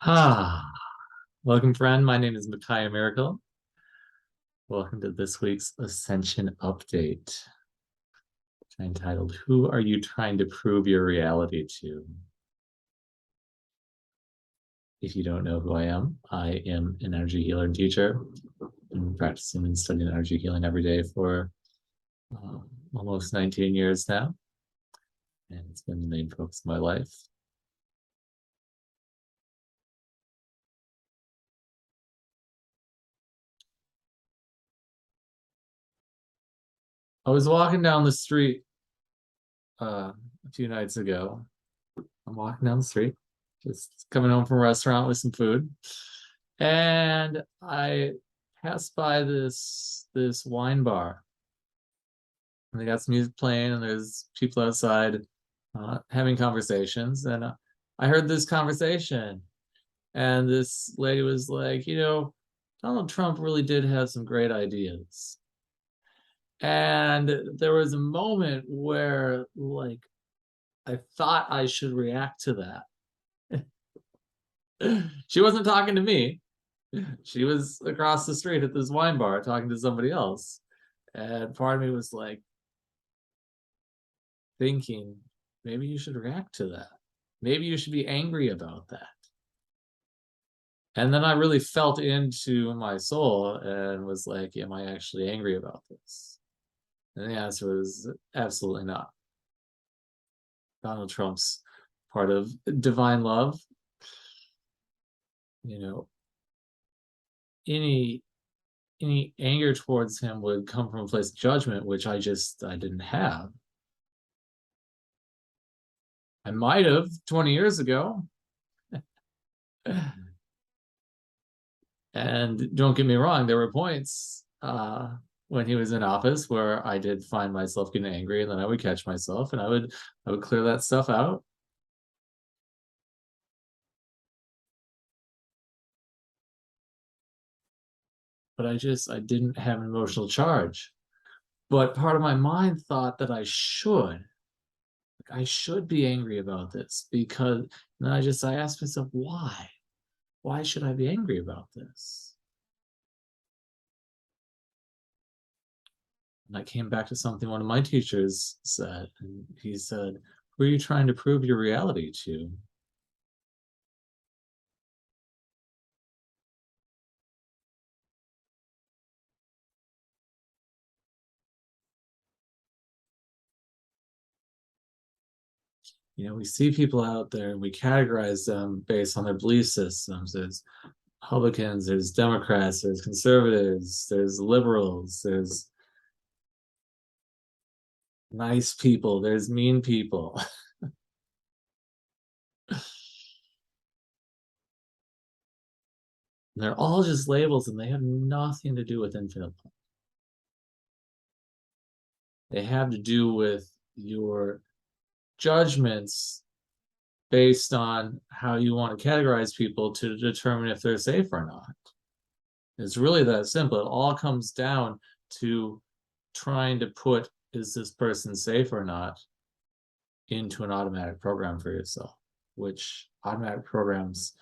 Ah, welcome, friend. My name is Micaiah Miracle. Welcome to this week's Ascension update, entitled Who Are You Trying to Prove Your Reality to? If you don't know who I am an energy healer and teacher. I'm practicing and studying energy healing every day for uh, almost 19 years now, and it's been the main focus of my life. I was walking down the street a few nights ago. I'm walking down the street, just coming home from a restaurant with some food, and I passed by this wine bar, and they got some music playing, and there's people outside having conversations, and I heard this conversation, and this lady was like, Donald Trump really did have some great ideas. And there was a moment where, like, I thought I should react to that. She wasn't talking to me. She was across the street at this wine bar talking to somebody else. And part of me was like thinking, maybe you should react to that. Maybe you should be angry about that. And then I really felt into my soul and was like, am I actually angry about this? And the answer was absolutely not. Donald Trump's part of divine love. You know, any anger towards him would come from a place of judgment, which I didn't have. I might have 20 years ago. And don't get me wrong, there were points when he was in office where I did find myself getting angry, and then I would catch myself and I would clear that stuff out. But I didn't have an emotional charge. But part of my mind thought that I should be angry about this, because then I asked myself, why? Why should I be angry about this? And I came back to something one of my teachers said, and he said, who are you trying to prove your reality to? We see people out there and we categorize them based on their belief systems. There's Republicans, there's Democrats, there's conservatives, there's liberals, there's nice people, there's mean people. They're all just labels, and they have nothing to do with infinite love. They have to do with your judgments based on how you want to categorize people to determine if they're safe or not. It's really that simple. It all comes down to trying to put, is this person safe or not, into an automatic program for yourself, which automatic programs,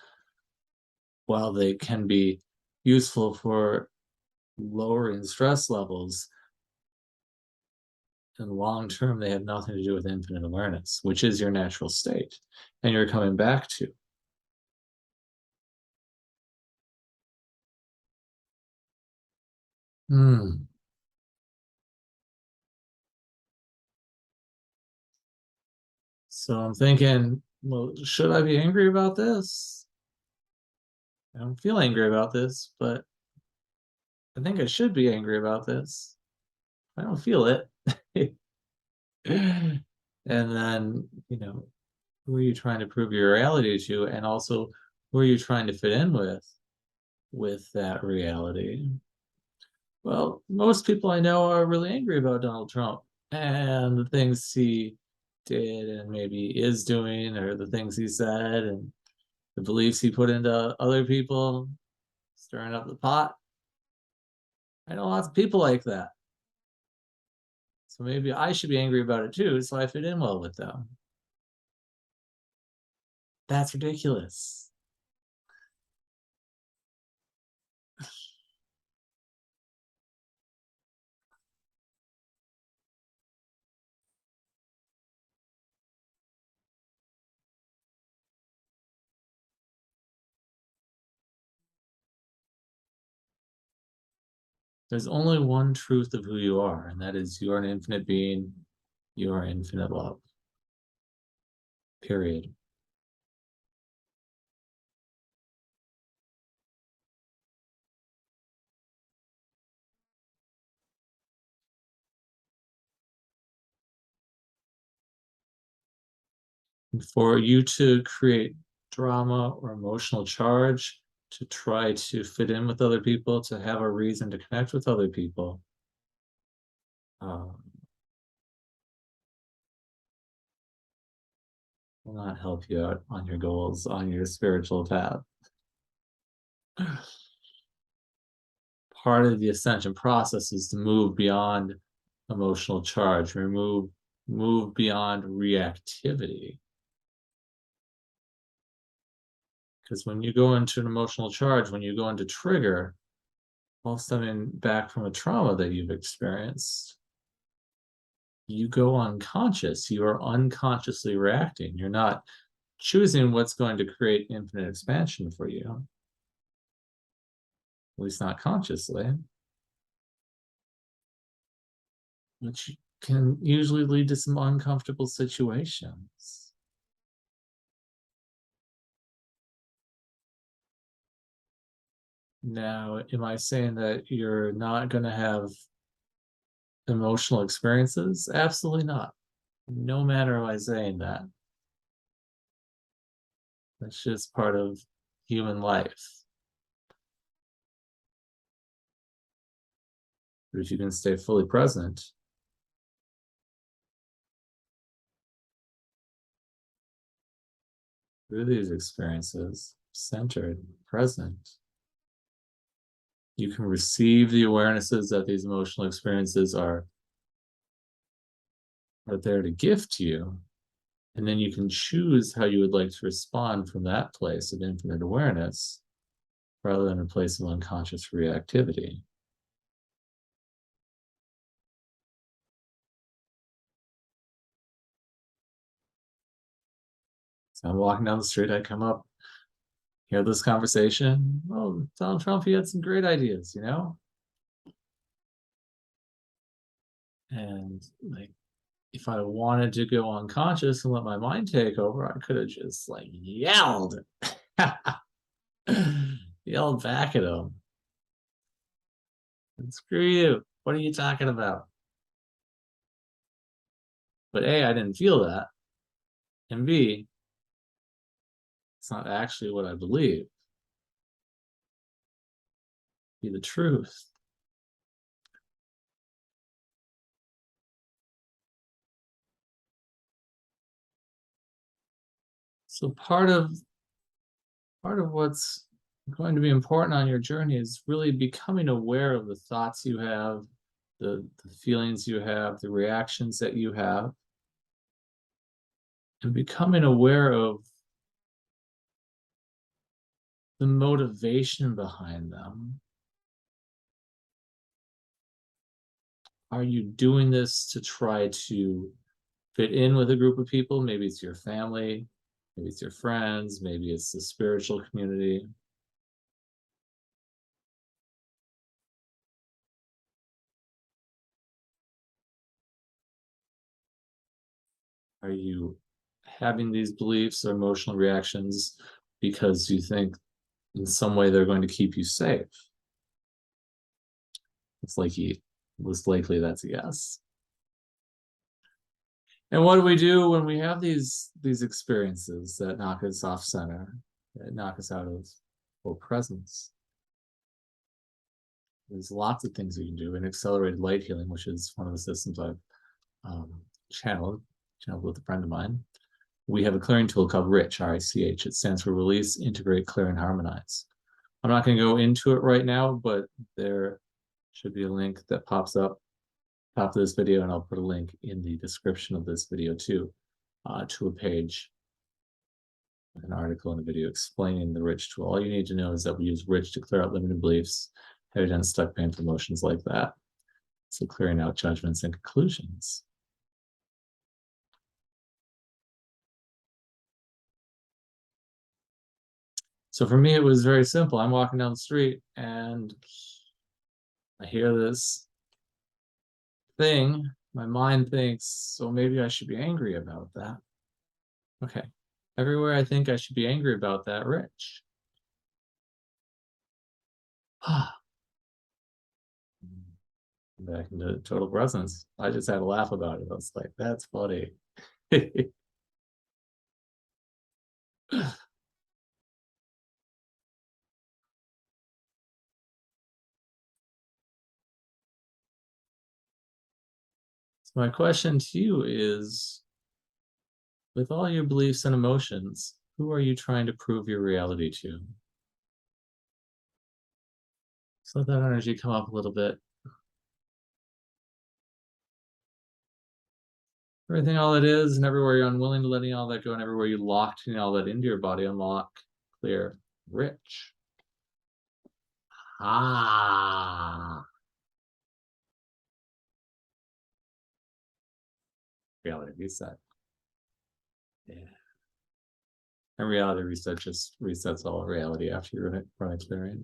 while they can be useful for lowering stress levels, in the long term, they have nothing to do with infinite awareness, which is your natural state, and you're coming back to. Hmm. So I'm thinking, well, should I be angry about this? I don't feel angry about this, but I think I should be angry about this. I don't feel it. And then, who are you trying to prove your reality to? And also, who are you trying to fit in with that reality? Well, most people I know are really angry about Donald Trump and the things he did and maybe is doing, or the things he said and the beliefs he put into other people, stirring up the pot. I know lots of people like that. So maybe I should be angry about it too, so I fit in well with them. That's ridiculous. There's only one truth of who you are, and that is you are an infinite being, you are infinite love. Period. For you to create drama or emotional charge, to try to fit in with other people, to have a reason to connect with other people, will not help you out on your goals, on your spiritual path. Part of the ascension process is to move beyond emotional charge, move beyond reactivity. Because when you go into an emotional charge, when you go into trigger, while stemming back from a trauma that you've experienced, you go unconscious. You are unconsciously reacting. You're not choosing what's going to create infinite expansion for you, at least not consciously, which can usually lead to some uncomfortable situations. Now, am I saying that you're not going to have emotional experiences? Absolutely not. No matter am I saying that. That's just part of human life. But if you can stay fully present through these experiences, centered, present, you can receive the awarenesses that these emotional experiences are there to gift you. And then you can choose how you would like to respond from that place of infinite awareness rather than a place of unconscious reactivity. So I'm walking down the street, I come up, hear this conversation. Oh, Donald Trump, he had some great ideas, you know? And like, if I wanted to go unconscious and let my mind take over, I could have just like yelled, yelled back at him. And screw you. What are you talking about? But A, I didn't feel that. And B, it's not actually what I believe. Be the truth. So part of what's going to be important on your journey is really becoming aware of the thoughts you have, the feelings you have, the reactions that you have, and becoming aware of the motivation behind them. Are you doing this to try to fit in with a group of people? Maybe it's your family, maybe it's your friends, maybe it's the spiritual community. Are you having these beliefs or emotional reactions because you think in some way they're going to keep you safe? It's like most likely that's a yes. And what do we do when we have these experiences that knock us off center, that knock us out of full presence? There's lots of things we can do. And accelerated light healing, which is one of the systems I've um, channeled with a friend of mine. We have a clearing tool called RICH, R-I-C-H. It stands for Release, Integrate, Clear, and Harmonize. I'm not going to go into it right now, but there should be a link that pops up top of this video, and I'll put a link in the description of this video too, to a page, an article and a video explaining the RICH tool. All you need to know is that we use RICH to clear out limited beliefs, heavy, dense, stuck, painful emotions like that. So clearing out judgments and conclusions. So for me, it was very simple. I'm walking down the street and I hear this thing, my mind thinks, so maybe I should be angry about that. Okay. Everywhere I think I should be angry about that, rich. Back into total presence. I just had to laugh about it. I was like, that's funny. So my question to you is, with all your beliefs and emotions, who are you trying to prove your reality to? So let that energy come up a little bit. Everything, all it is, and everywhere you're unwilling to letting all that go, and everywhere you locked all that into your body, unlock, clear, rich. Ah. Reality reset. Yeah. And reality reset just resets all reality after you run a clearing.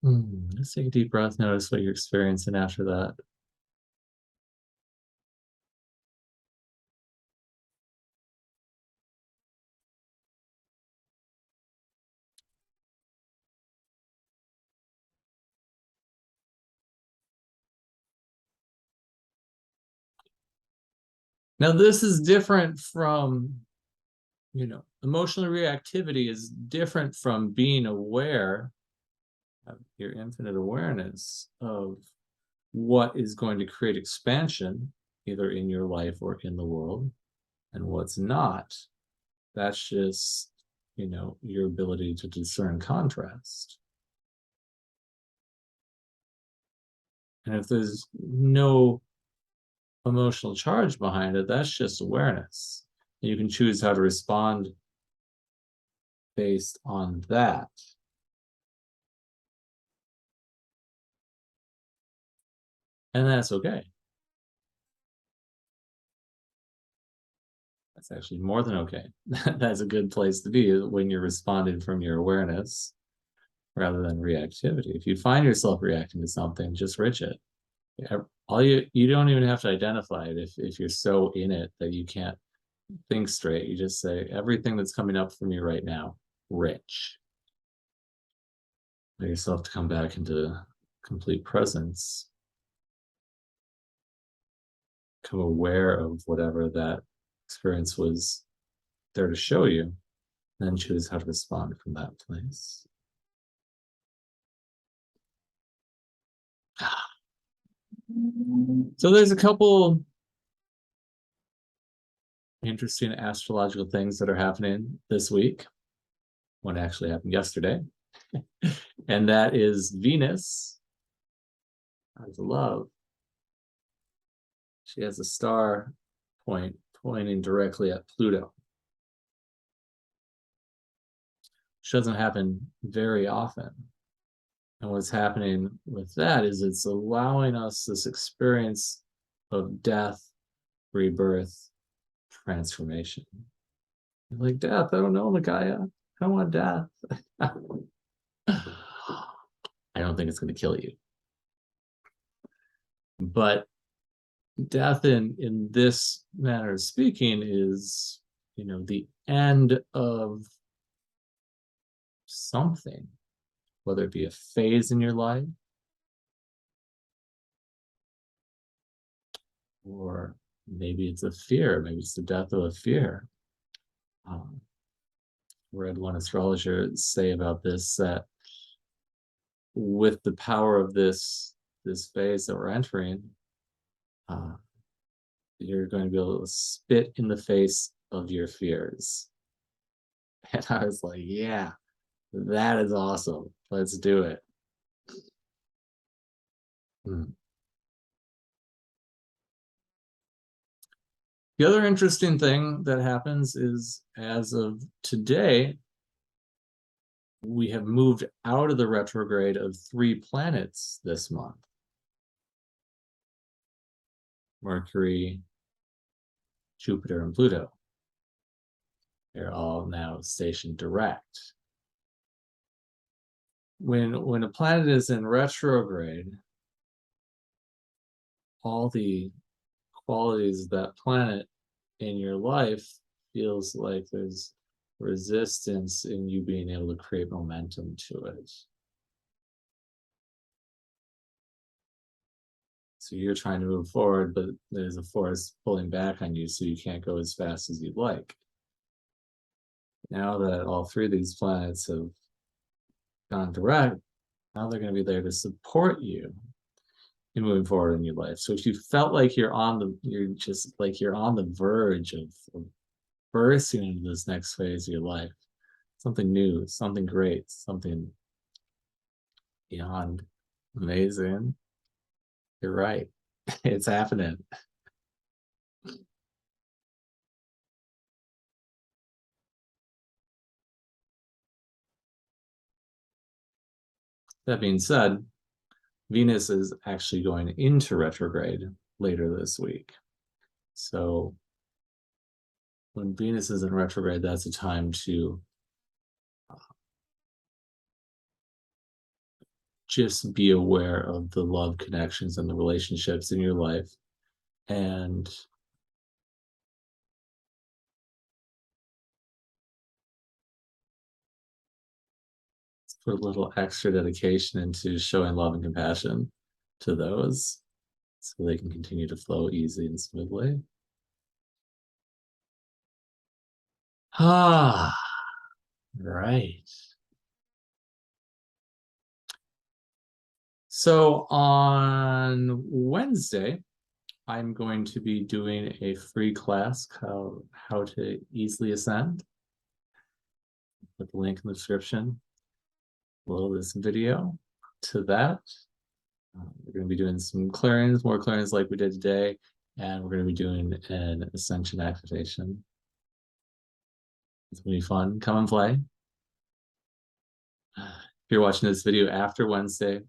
Let's take a deep breath. Notice what you're experiencing after that. Now, this is different from, emotional reactivity is different from being aware of your infinite awareness of what is going to create expansion, either in your life or in the world, and what's not. That's just, your ability to discern contrast. And if there's no emotional charge behind it, that's just awareness. And you can choose how to respond based on that. And that's okay. That's actually more than okay. That's a good place to be when you're responding from your awareness rather than reactivity. If you find yourself reacting to something, just rich it. All you don't even have to identify it if you're so in it that you can't think straight. You just say everything that's coming up for me right now, rich. Let yourself to come back into complete presence. Become aware of whatever that experience was there to show you, then choose how to respond from that place. So there's a couple interesting astrological things that are happening this week. One actually happened yesterday, and that is Venus as love. She has a star point pointing directly at Pluto. Which doesn't happen very often. And what's happening with that is it's allowing us this experience of death, rebirth, transformation. Like death, I don't know, Micaiah. I don't want death. I don't think it's going to kill you. But death in this manner of speaking is, the end of something, whether it be a phase in your life or maybe it's a fear, maybe it's the death of a fear. Read one astrologer say about this that with the power of this phase that we're entering, you're going to be able to spit in the face of your fears. And I was like, yeah, that is awesome. Let's do it. The other interesting thing that happens is as of today, we have moved out of the retrograde of 3 planets this month. Mercury, Jupiter, and Pluto. They're all now stationed direct. when a planet is in retrograde, all the qualities of that planet in your life feels like there's resistance in you being able to create momentum to it. So you're trying to move forward, but there's a force pulling back on you, so you can't go as fast as you'd like. Now that all three of these planets have gone direct, now they're going to be there to support you in moving forward in your life. So if you felt like you're just like you're on the verge of bursting into this next phase of your life, something new, something great, something beyond amazing, you're right. It's happening. That being said, Venus is actually going into retrograde later this week. So when Venus is in retrograde, that's a time to just be aware of the love connections and the relationships in your life, and put a little extra dedication into showing love and compassion to those so they can continue to flow easy and smoothly. Ah, right. So on Wednesday, I'm going to be doing a free class called How to Easily Ascend, with the link in the description below this video to that. We're going to be doing some clearings, more clearings like we did today, and we're going to be doing an Ascension activation. It's going to be fun. Come and play. If you're watching this video after Wednesday,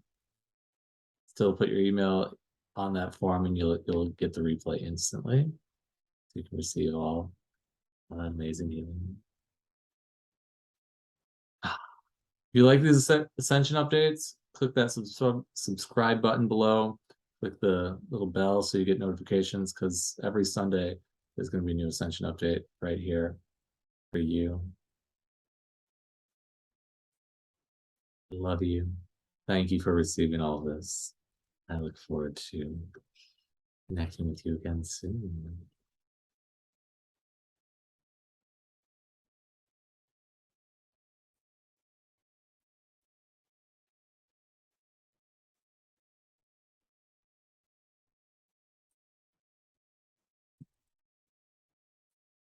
still put your email on that form and you'll get the replay instantly. So you can receive all that amazing healing. If you like these Ascension updates, click that subscribe button below. Click the little bell so you get notifications, because every Sunday there's going to be a new Ascension update right here for you. I love you. Thank you for receiving all of this. I look forward to connecting with you again soon.